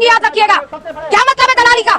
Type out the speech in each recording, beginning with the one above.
होंगी, याद रखिएगा। क्या मतलब है दलाली का,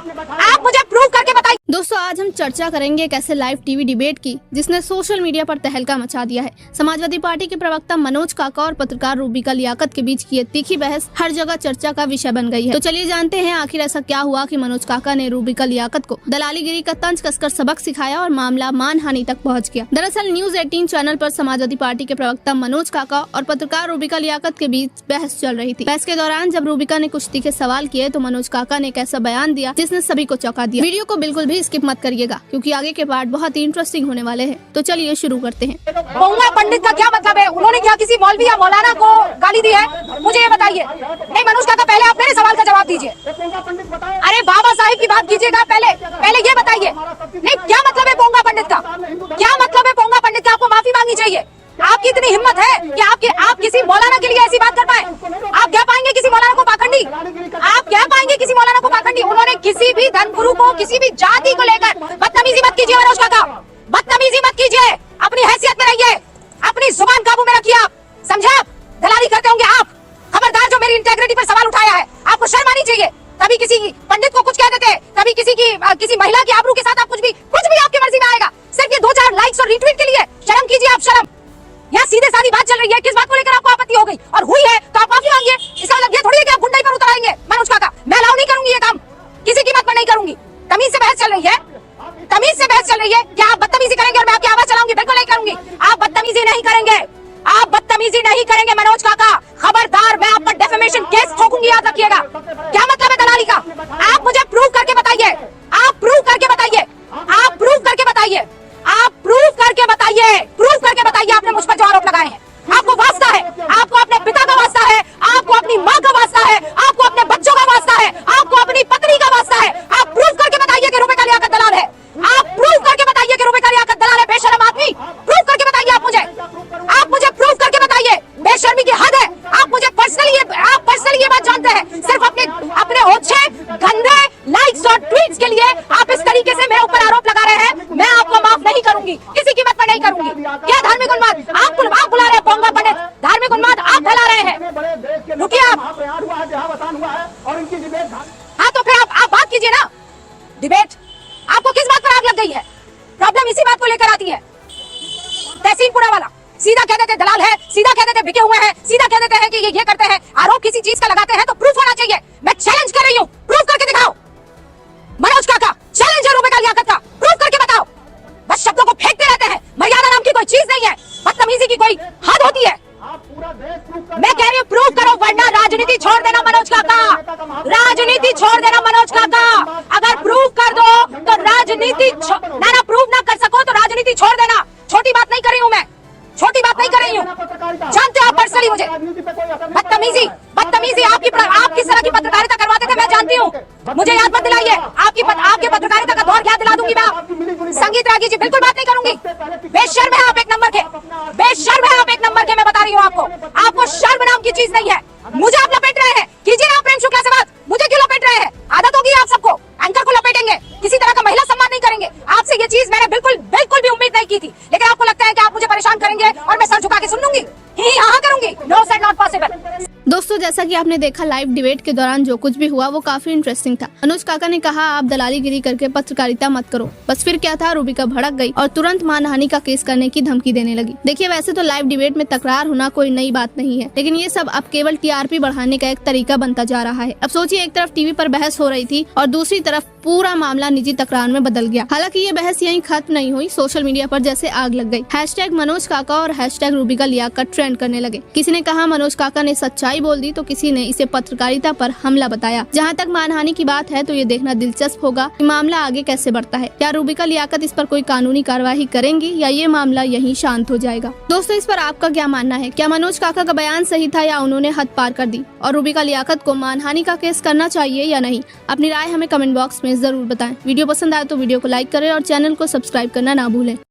आप मुझे प्रूव करके बताइए। दोस्तों, आज हम चर्चा करेंगे एक ऐसे लाइव टीवी डिबेट की जिसने सोशल मीडिया पर तहलका मचा दिया है। समाजवादी पार्टी के प्रवक्ता मनोज काका और पत्रकार रूबिका लियाकत के बीच की ये तीखी बहस हर जगह चर्चा का विषय बन गई है। तो चलिए जानते हैं आखिर ऐसा क्या हुआ कि मनोज काका ने रूबिका लियाकत को दलालीगिरी का तंज कसकर सबक सिखाया और मामला मानहानि तक पहुंच गया। दरअसल न्यूज 18 चैनल पर समाजवादी पार्टी के प्रवक्ता मनोज काका और पत्रकार रूबिका लियाकत के बीच बहस चल रही थी। बहस के दौरान जब रूबिका ने कुछ तीखे सवाल किए तो मनोज काका ने एक ऐसा बयान दिया जिसने सभी को चौंका दिया। वीडियो को बिल्कुल भी स्किप मत करिएगा क्योंकि आगे के पार्ट बहुत ही इंटरेस्टिंग होने वाले हैं। तो चलिए शुरू करते हैं। पोंगा पंडित का क्या मतलब है? उन्होंने क्या किसी मौलवी या मौलाना को गाली दी है? मुझे ये बताइए। नहीं मनोज काका, पहले आप मेरे सवाल का जवाब दीजिए। अरे बाबा साहिब की बात कीजिएगा, पहले ये बताइए। नहीं, क्या मतलब है पोंगा पंडित का? क्या मतलब है पोंगा पंडित का? आपको माफी मांगनी चाहिए। आपकी इतनी हिम्मत है कि आप किसी मौलाना के लिए ऐसी बात कर पाए? आप कह पाएंगे किसी मौलाना को पाखंडी? आप कह पाएंगे किसी मौलाना को पाखंडी? उन्होंने किसी भी धर्मगुरु को, किसी भी जाति को लेकर बदतमीजी मत कीजिए मनोज काका, बदतमीजी मत कीजिए। अपनी हैसियत में रहिए, अपनी जुबान काबू में रखिए। आप समझे? आप दलाली करते होंगे आप। खबरदार, जो मेरी इंटेग्रिटी पर सवाल उठाया है, आपको शर्म आनी चाहिए। कभी किसी पंडित को कुछ कह देते हैं, कभी किसी महिला की आबरू के साथ आप कुछ भी आपकी मर्जी में आएगा, सिर्फ ये 2-4 लाइक्स और रीट्वीट के लिए। शर्म कीजिए आप, शर्म। यहाँ सीधे सादी बात चल रही है, किस बात को लेकर आपको आपत्ति हो गई और हुई है तो आप माफी मांगिए। इसका मतलब ये थोड़ी है कि आप गुंडाई पर उतर आएंगे। मनोज काका, मैं अलाउ नहीं करूंगी ये काम, किसी कीमत पर नहीं करूंगी। तमीज से बहस चल रही है, तमीज से बहस चल रही है। क्या आप बदतमीजी करेंगे और मैं आपकी आवाज चलाऊंगी? बिल्कुल नहीं करूंगी। आप बदतमीजी नहीं करेंगे, आप बदतमीजी नहीं करेंगे मनोज काका। खबरदार, मैं आप पर डेफेमेशन केस ठोकूंगी, याद रखिएगा। क्या मतलब है दलाली का? आप मुझे प्रूव करके बताइए, आप प्रूव करके बताइए, आप प्रूव करके बताइए, आप प्रूव करके बताइए, प्रूव करके बताइए। आपने मुझ पर जो आरोप लगाए हैं, आपको वास्ता है, आपको अपने पिता का वास्ता है, आपको अपनी माँ का वास्ता है, आपको अपने बच्चों का वास्ता है, आपको अपनी पत्नी का वास्ता है। आप प्रूव करके बताइए कि रूबिका लियाकत दलाल है। आप प्रूव करके बताइए कि रूबिका लियाकत दलाल है, बेशर्म आदमी। प्रूव करके बताइए आप मुझे प्रूव करके बताइए। बेशर्मी की हद है। आप मुझे पर्सनली ये बात जानते हैं। सिर्फ अपने ओछे गंदे लाइक्स और ट्वीट्स के लिए आप इस तरीके से मेरे ऊपर आरोप लगा रहे हैं। मैं आपको माफ नहीं करूंगी, किसी कीमत पर नहीं करूंगी। क्या धार्मिक उन्माद आप बुला रहे हैं? पोंगा पंडित, धार्मिक उन्माद आप फैला रहे हैं। रुकिए आप। हाँ तो फिर आप बात कीजिए ना। डिबेट आपको किस बात पर आग लग गई है? प्रॉब्लम इसी बात को लेकर आती है। तहसीनपुरा वाला सीधा कह देते दलाल है, सीधा कह देते बिके हुए हैं, सीधा कह देते हैं कि ये करते हैं। आरोप किसी चीज का लगाते हैं तो प्रूफ होना चाहिए। मैं चैलेंज कर रही हूँ, प्रूफ करके दिखाओ। मनोज काका, चैलेंज है रूबिका लियाकत का, प्रूफ करके बताओ। बस शब्दों को फेंकते रहते हैं। मर्यादा नाम की कोई चीज नहीं है, बदतमीजी की कोई हद होती है। मैं कह रही हूँ प्रूफ करो, वरना राजनीति छोड़ देना मनोज काका, राजनीति छोड़ देना मनोज काका। अगर प्रूफ कर दो तो राजनीति ना प्रूफ ना कर सको तो राजनीति छोड़ देना। छोटी बात नहीं कर रही हूँ मैं, छोटी बात नहीं कर रही हूँ। जानते हो आप पर्सनली मुझे बदतमीजी आप किस तरह की पत्रकारिता करवाते थे मैं जानती हूँ। मुझे याद मत दिलाइए। आपकी पत्रकारिता का दौर याद दिला दूंगी मैं। संगीत रागी जी, बिल्कुल बात नहीं करूंगी। बेशर्म है आप, एक नंबर के बेशर्म है आप, एक नंबर के। मैं बता रही हूँ आपको शर्म नाम की चीज नहीं है। मुझे आप लपेट रहे हैं, कीजिए ना प्रेम शुक्ला से बात। मुझे क्यों लपेट रहे हैं? आदत होगी आप सबको, एंकर को लपेटेंगे, किसी तरह का महिला सम्मान नहीं करेंगे। आपसे ये चीज मैंने बिल्कुल भी उम्मीद नहीं की थी, लेकिन आपको लगता है कि आप मुझे परेशान करेंगे और मैं सर झुका के सुन लूंगी। हाँ करूंगी। No sir, not possible. दोस्तों, जैसा कि आपने देखा लाइव डिबेट के दौरान जो कुछ भी हुआ वो काफी इंटरेस्टिंग था। मनोज काका ने कहा आप दलालीगिरी करके पत्रकारिता मत करो। बस फिर क्या था, रूबिका भड़क गई और तुरंत मानहानि का केस करने की धमकी देने लगी। देखिए, वैसे तो लाइव डिबेट में तकरार होना कोई नई बात नहीं है, लेकिन ये सब अब केवल टीआरपी बढ़ाने का एक तरीका बनता जा रहा है। अब सोचिए, एक तरफ टीवी पर बहस हो रही थी और दूसरी तरफ पूरा मामला निजी तकरार में बदल गया। हालांकि ये बहस यहीं खत्म नहीं हुई, सोशल मीडिया पर जैसे आग लग गई। हैशटैग मनोज काका और हैशटैग रूबिका लियाकत ट्रेंड करने लगे। किसी ने कहा मनोज काका ने सच्चाई बोल दी तो किसी ने इसे पत्रकारिता पर हमला बताया। जहां तक मानहानि की बात है तो ये देखना दिलचस्प होगा कि मामला आगे कैसे बढ़ता है। क्या रूबिका लियाकत इस पर कोई कानूनी कार्यवाही करेंगी या ये मामला यहीं शांत हो जाएगा? दोस्तों, इस पर आपका क्या मानना है? क्या मनोज काका का बयान सही था या उन्होंने हद पार कर दी और रूबिका लियाकत को मानहानि का केस करना चाहिए या नहीं? अपनी राय हमें कमेंट बॉक्स में जरूर बताएं। वीडियो पसंद आए तो वीडियो को लाइक करें और चैनल को सब्सक्राइब करना ना भूलें।